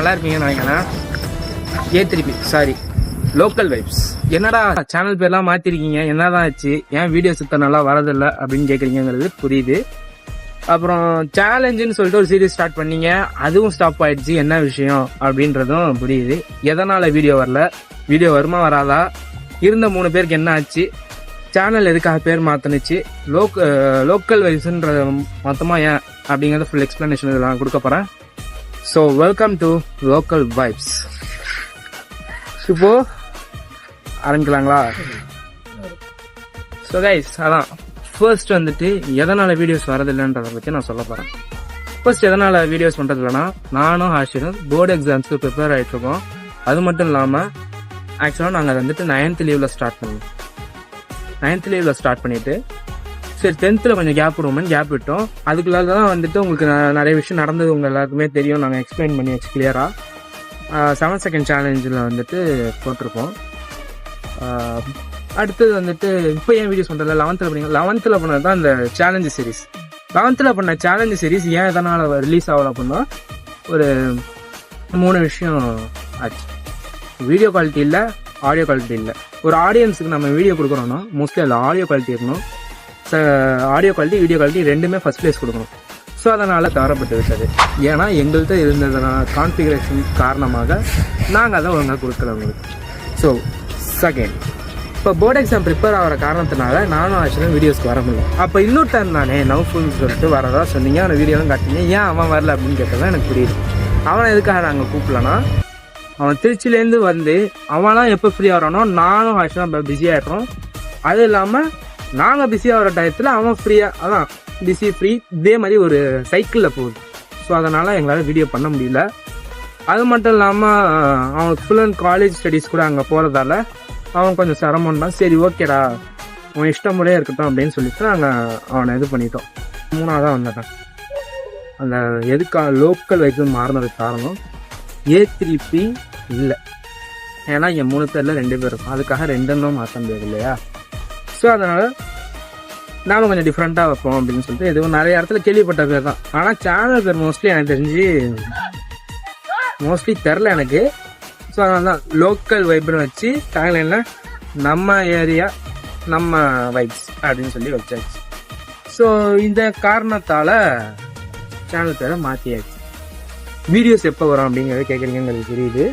நல்லா இருப்பீங்கன்னு நினைக்கிறேன். A3P sorry local vibes. என்னடா சேனல் பேர்லாம் மாத்திருக்கீங்க, என்னதான் ஆச்சு, ஏன் வீடியோ சுத்த நல்லா வரதில்லை அப்படின்னு கேட்குறீங்கிறது புரியுது. அப்புறம் சேலஞ்சுன்னு சொல்லிட்டு ஒரு சீரீஸ் ஸ்டார்ட் பண்ணீங்க, அதுவும் ஸ்டாப் ஆயிடுச்சு, என்ன விஷயம் அப்படின்றதும் புரியுது. எதனால வீடியோ வரல, வீடியோ வருமா வராதா, இருந்த 3 பேருக்கு என்ன ஆச்சு, சேனல் எதுக்காக பேர் மாத்தினுச்சு, லோக்கல் வைப்ஸ்ன்ற மொத்தமா ஏன் அப்படிங்கறத ஃபுல் எக்ஸ்பிளனேஷன் இதெல்லாம் கொடுக்க போறேன். So welcome to local vibes. இப்போ ஆரம்பிக்கலாங்களா? ஸோ கைஸ், அதான் ஃபர்ஸ்ட் வந்துட்டு எதனால வீடியோஸ் வரதில்லைன்றதை பற்றி நான் சொல்ல போறேன். ஃபர்ஸ்ட் எதனால வீடியோஸ் பண்றது இல்லைன்னா, நானும் ஹாஷிரும் போர்டு எக்ஸாம்ஸ்க்கு ப்ரிப்பேர் ஆகிட்டு இருக்கோம். அது மட்டும் இல்லாமல் ஆக்சுவலாக நாங்கள் வந்துட்டு 9th லீவ்ல ஸ்டார்ட் பண்ணோம். 9th லீவ்ல ஸ்டார்ட் பண்ணிட்டு சரி 10th கொஞ்சம் கேப் விடுவோம்னு கேப் விட்டோம். அதுக்குள்ள தான் வந்துட்டு உங்களுக்கு நிறைய விஷயம் நடந்தது, உங்க எல்லாருக்குமே தெரியும். நாங்கள் எக்ஸ்பிளைன் பண்ணி கிளியரா 7 செகண்ட் சேலஞ்சில் வந்துட்டு போட்டிருக்கோம். அடுத்தது வந்துட்டு இப்போ ஏன் வீடியோஸ் பண்ணுறது 11th பண்ணது தான் இந்த சேலஞ்சு சீரீஸ். 11th பண்ண சேலஞ்சு சீரீஸ் ஏன் எதனால் ரிலீஸ் ஆகல அப்படின்னா, ஒரு 3 விஷயம் ஆச்சு. வீடியோ குவாலிட்டி இல்லை, ஆடியோ குவாலிட்டி இல்லை. ஒரு ஆடியன்ஸுக்கு நம்ம வீடியோ கொடுக்குறோன்னா மோஸ்ட்லி அதில் ஆடியோ குவாலிட்டி இருக்கணும். ஆடியோ குவாலிட்டி, வீடியோ குவாலிட்டி ரெண்டுமே ஃபர்ஸ்ட் பிளேஸ் கொடுக்கணும். ஸோ அதனால் தவறப்பட்டு விட்டது. ஏன்னா எங்கள்கிட்ட இருந்ததுனால கான்ஃபிகரேஷன் காரணமாக நாங்கள் அதை ஒழுங்காக கொடுக்கல உங்களுக்கு. ஸோ செகண்ட், இப்போ போர்டு எக்ஸாம் ப்ரிப்பேர் ஆகிற காரணத்தினால நானும் ஆக்சுவலாக வீடியோஸ்க்கு வர முடியும். அப்போ இன்னொரு டைம் நானே நவுஃபுல்னு சொல்லிட்டு வரதா சொன்னீங்க, அவனை வீடியோலாம் காட்டினீங்க. ஏன் அவன் வரல அப்படின்னு கேட்டதான் எனக்கு புரியுது. அவனை எதுக்காக நாங்கள் கூப்பிடலன்னா, அவன் திருச்சிலேருந்து வந்து அவனாம் எப்போ ஃப்ரீ ஆகிறானோ நானும் ஆக்சுவலாக பிஸியாகிடுறோம். அது இல்லாமல் நாங்கள் பிஸி ஆகிற டயத்தில் அவன் ஃப்ரீயாக, அதான் பிஸி ஃப்ரீ, இதே மாதிரி ஒரு சைக்கிளில் போகுது. ஸோ அதனால் எங்களால் வீடியோ பண்ண முடியல. அது மட்டும் இல்லாமல் அவனுக்கு ஃபுல் அண்ட் காலேஜ் ஸ்டடீஸ் கூட அங்கே போகிறதால அவன் கொஞ்சம் சிரமம் தான். சரி ஓகேடா, அவன் இஷ்டம் முறையே இருக்கட்டும் அப்படின்னு சொல்லிட்டு நாங்கள் அவனை இது பண்ணிட்டோம். 3ஆவதாக வந்துட்டான். அந்த எதுக்காக லோக்கல் வைப்ஸ் மாறினதுக்கு காரணம் A3P இல்லை. ஏன்னா என் 3 பேரில் 2 பேர் இருக்கும், அதுக்காக 2 மாற்ற முடியாது இல்லையா? ஸோ அதனால் நாம கொஞ்சம் டிஃப்ரெண்ட்டாக வைப்போம் அப்படின்னு சொல்லிட்டு எதுவும் நிறைய இடத்துல கேள்விப்பட்ட பேர் தான். ஆனால் சேனல் பேர் மோஸ்ட்லி எனக்கு தெரிஞ்சு தெரில எனக்கு. ஸோ அதனால தான் லோக்கல் வைப்னு வச்சு டேக்லைனில் நம்ம ஏரியா நம்ம வைப்ஸ் அப்படின்னு சொல்லி வச்சாச்சு. ஸோ இந்த காரணத்தால் சேனல் பேரை மாற்றியாச்சு. வீடியோஸ் எப்போ வரும் அப்படிங்கிறத கேட்குறீங்கிறது தெரியுது.